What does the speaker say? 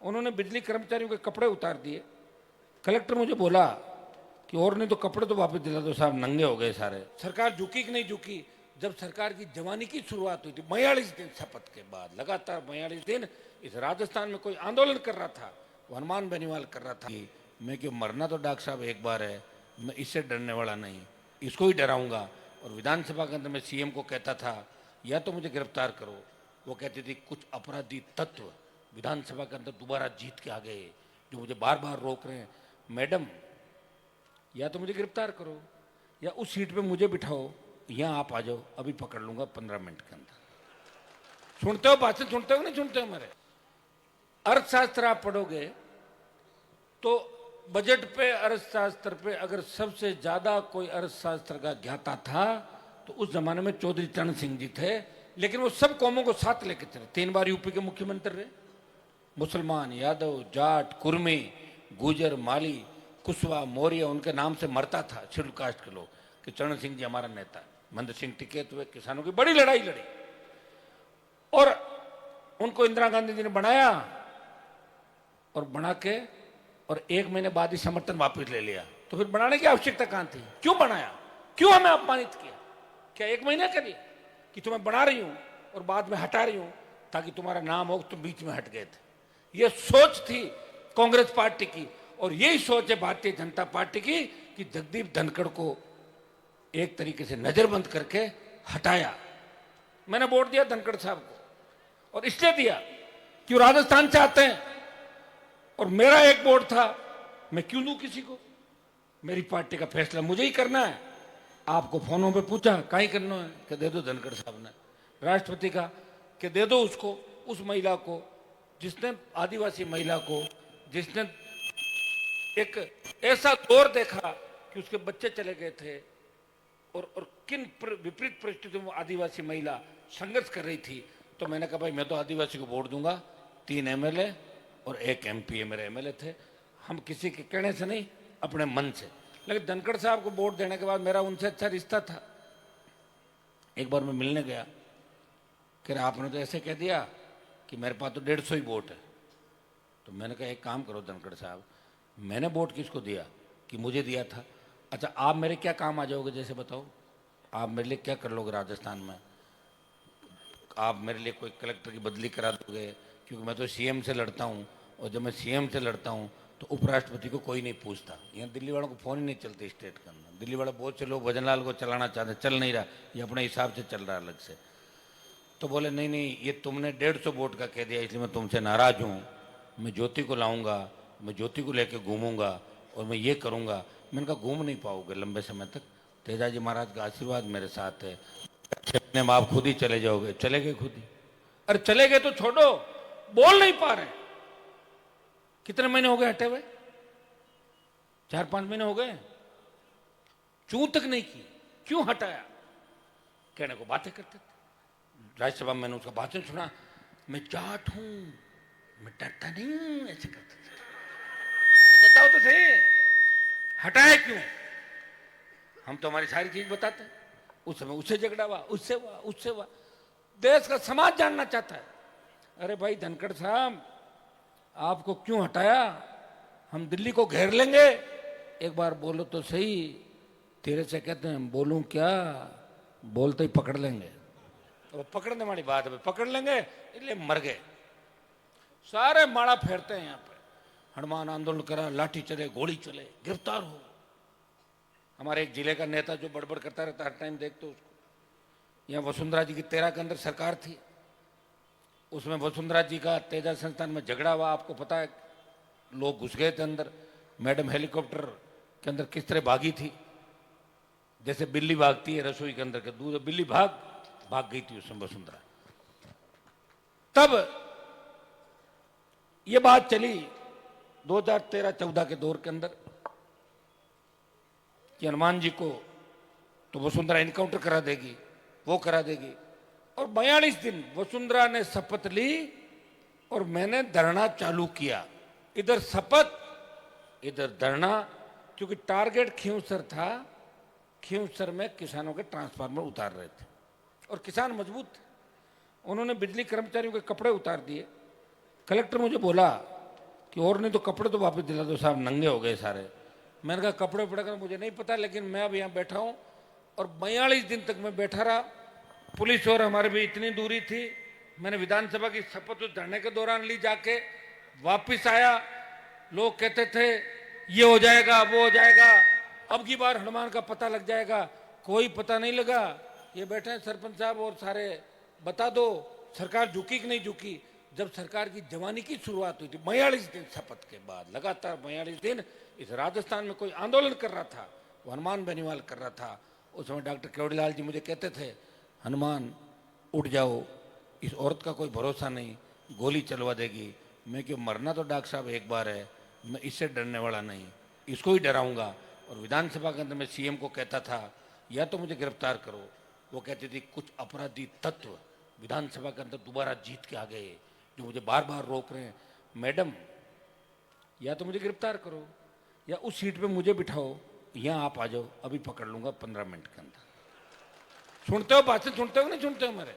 उन्होंने बिजली कर्मचारियों के कपड़े उतार दिए। कलेक्टर मुझे बोला कि और नहीं तो कपड़े तो वापस दिला दो साहब, नंगे हो गए सारे। सरकार झुकी कि नहीं झुकी? जब सरकार की जवानी की शुरुआत हुई थी 42 दिन शपथ के बाद, लगातार 42 दिन इस राजस्थान में कोई आंदोलन कर रहा था, वो हनुमान बेनीवाल कर रहा था कि मैं क्यों, मरना तो डॉक्टर साहब एक बार है, मैं इससे डरने वाला नहीं, इसको ही डराऊंगा। और विधानसभा के अंदर मैं सीएम को कहता था या तो मुझे गिरफ्तार करो, वो कहती थी कुछ अपराधी तत्व विधानसभा के अंदर दोबारा जीत के आ गए जो मुझे बार बार रोक रहे हैं। मैडम, या तो मुझे गिरफ्तार करो या उस सीट पे मुझे बिठाओ, यहाँ आप आ जाओ, अभी पकड़ लूंगा 15 मिनट के अंदर। सुनते हो भाषण, सुनते हो नहीं सुनते हो? मेरे अर्थशास्त्र आप पढ़ोगे तो बजट पे, अर्थशास्त्र पे अगर सबसे ज्यादा कोई अर्थशास्त्र का ज्ञाता था तो उस जमाने में चौधरी चरण सिंह जी थे। लेकिन वो सब कौमों को साथ लेके चले, 3 बार यूपी के मुख्यमंत्री रहे। मुसलमान, यादव, जाट, कुर्मी, गुजर, माली, कुशवा, मौर्य, उनके नाम से मरता था शेड्यूल कास्ट के लोग कि चरण सिंह जी हमारा नेता। महेंद्र सिंह टिकैत हुए, किसानों की बड़ी लड़ाई लड़ी और उनको इंदिरा गांधी जी ने बनाया और बना के और 1 महीने बाद ही समर्थन वापस ले लिया। तो फिर बनाने की आवश्यकता कहां थी? क्यों बनाया? क्यों हमें अपमानित किया? क्या 1 महीने के लिए कि तुम्हें बना रही हूं और बाद में हटा रही हूं ताकि तुम्हारा नाम हो, तुम बीच में हट गए थे? यह सोच थी कांग्रेस पार्टी की और यही सोच है भारतीय जनता पार्टी की कि जगदीप धनखड़ को एक तरीके से नजरबंद करके हटाया। मैंने वोट दिया धनखड़ साहब को और इसलिए दिया कि वो राजस्थान से आते हैं और मेरा एक वोट था, मैं क्यों दूं किसी को? मेरी पार्टी का फैसला मुझे ही करना है। आपको फोनों पे पूछा कहीं करना है कि दे दो धनखड़ साहब ने, राष्ट्रपति का कि दे दो उसको, उस महिला को जिसने, आदिवासी महिला को जिसने एक ऐसा दौर देखा कि उसके बच्चे चले गए थे और किन विपरीत परिस्थितियों में आदिवासी महिला संघर्ष कर रही थी। तो मैंने कहा भाई मैं तो आदिवासी को वोट दूंगा। 3 एमएलए और 1 एमपी मेरे एमएलए थे। हम किसी के कहने से नहीं, अपने मन से। लेकिन धनखड़ साहब को वोट देने के बाद मेरा उनसे अच्छा रिश्ता था। एक बार मैं मिलने गया, कह रहे आपने तो ऐसे कह दिया कि मेरे पास तो 150 ही वोट है। तो मैंने कहा एक काम करो धनखड़ साहब, मैंने वोट किसको दिया? कि मुझे दिया था। अच्छा आप मेरे क्या काम आ जाओगे? जैसे बताओ, आप मेरे लिए क्या कर लोगे राजस्थान में? आप मेरे लिए कोई कलेक्टर की बदली करा दोगे? क्योंकि मैं तो सीएम से लड़ता हूँ और जब मैं सीएम से लड़ता हूँ तो उपराष्ट्रपति को कोई नहीं पूछता। यहाँ दिल्ली वालों को फोन ही नहीं चलते स्टेट के अंदर। दिल्ली वाले बहुत से लोग भजनलाल को चलाना चाहते, चल नहीं रहा, ये अपने हिसाब से चल रहा है अलग से। तो बोले नहीं नहीं, ये तुमने 150 वोट का कह दिया इसलिए मैं तुमसे नाराज हूँ। मैं ज्योति को लाऊंगा, मैं ज्योति को लेके घूमूंगा और मैं ये करूंगा। मैंने कहा घूम नहीं पाओगे लंबे समय तक, तेजाजी महाराज का आशीर्वाद मेरे साथ है। 6 महीने में आप खुद ही चले जाओगे। चले गए खुद ही। अरे चले गए तो छोड़ो, बोल नहीं पा रहे। कितने महीने हो गए हटे हुए? 4-5 महीने हो गए। चूं तक नहीं की। क्यों हटाया? कहने को बातें करते थे। राज्यसभा में मैंने उसका भाषण सुना, मैं जाट हूं, मैं डरता नहीं हूं, ऐसे करते थे। तो बताओ तो सही, हटाया क्यों? हम तो हमारी सारी चीज बताते हैं। उस समय उससे झगड़ा हुआ, उससे हुआ, उससे हुआ। देश का समाज जानना चाहता है। अरे भाई धनखड़ साहब, आपको क्यों हटाया? हम दिल्ली को घेर लेंगे। एक बार बोलो तो सही। तेरे से कहते हैं बोलूं क्या, बोलते ही पकड़ लेंगे। तो पकड़ने वाली बात है, पकड़ लेंगे इसलिए मर गए। सारे माड़ा फेरते हैं यहाँ पे। हनुमान आंदोलन करा, लाठी चले, गोली चले, गिरफ्तार हो। हमारे एक जिले का नेता जो बड़बड़ करता रहता हर टाइम, देखते उसको। यहाँ वसुंधरा जी की 13 के अंदर सरकार थी, उसमें वसुंधरा जी का तेजाब संस्थान में झगड़ा हुआ। आपको पता है, लोग घुस गए थे अंदर। मैडम हेलीकॉप्टर के अंदर किस तरह भागी थी, जैसे बिल्ली भागती है रसोई के अंदर के दूध, बिल्ली भाग गई थी उसमें वसुंधरा। तब ये बात चली 2013-14 के दौर के अंदर कि हनुमान जी को तो वसुंधरा इनकाउंटर करा देगी, वो करा देगी। और 42 दिन वसुंधरा ने शपथ ली और मैंने धरना चालू किया। इधर शपथ, इधर धरना, क्योंकि टारगेट खींवसर था। खींवसर में किसानों के ट्रांसफार्मर उतार रहे थे और किसान मजबूत थे। उन्होंने बिजली कर्मचारियों के कपड़े उतार दिए। कलेक्टर मुझे बोला कि और नहीं तो कपड़े तो वापस दिला दो साहब, नंगे हो गए सारे। मैंने कहा कपड़े उपड़े का मुझे नहीं पता, लेकिन मैं अब यहाँ बैठा हूँ और 42 दिन तक मैं बैठा रहा। पुलिस और हमारे भी इतनी दूरी थी। मैंने विधानसभा की शपथ उस धरने के दौरान ली, जाके वापिस आया। लोग कहते थे ये हो जाएगा वो हो जाएगा, अब की बार हनुमान का पता लग जाएगा। कोई पता नहीं लगा। ये बैठे हैं सरपंच साहब और सारे, बता दो सरकार झुकी कि नहीं झुकी। जब सरकार की जवानी की शुरुआत हुई थी 42 दिन शपथ के बाद, लगातार 42 दिन इस राजस्थान में कोई आंदोलन कर रहा था, वो हनुमान बेनीवाल कर रहा था। उस समय डॉक्टर केवड़ीलाल जी मुझे कहते थे हनुमान उठ जाओ, इस औरत का कोई भरोसा नहीं, गोली चलवा देगी। मैं क्यों, मरना तो डॉक्टर साहब एक बार है, मैं इससे डरने वाला नहीं, इसको ही डराऊंगा। और विधानसभा के अंदर मैं सीएम को कहता था या तो मुझे गिरफ्तार करो, वो कहती थी कुछ अपराधी तत्व विधानसभा के अंदर दोबारा जीत के आ गए जो मुझे बार बार रोक रहे हैं। मैडम या तो मुझे गिरफ्तार करो या उस सीट पे मुझे बिठाओ, यहाँ आप आ जाओ, अभी पकड़ लूंगा 15 मिनट के अंदर। सुनते हो, बातें सुनते हो नहीं सुनते हो मेरे?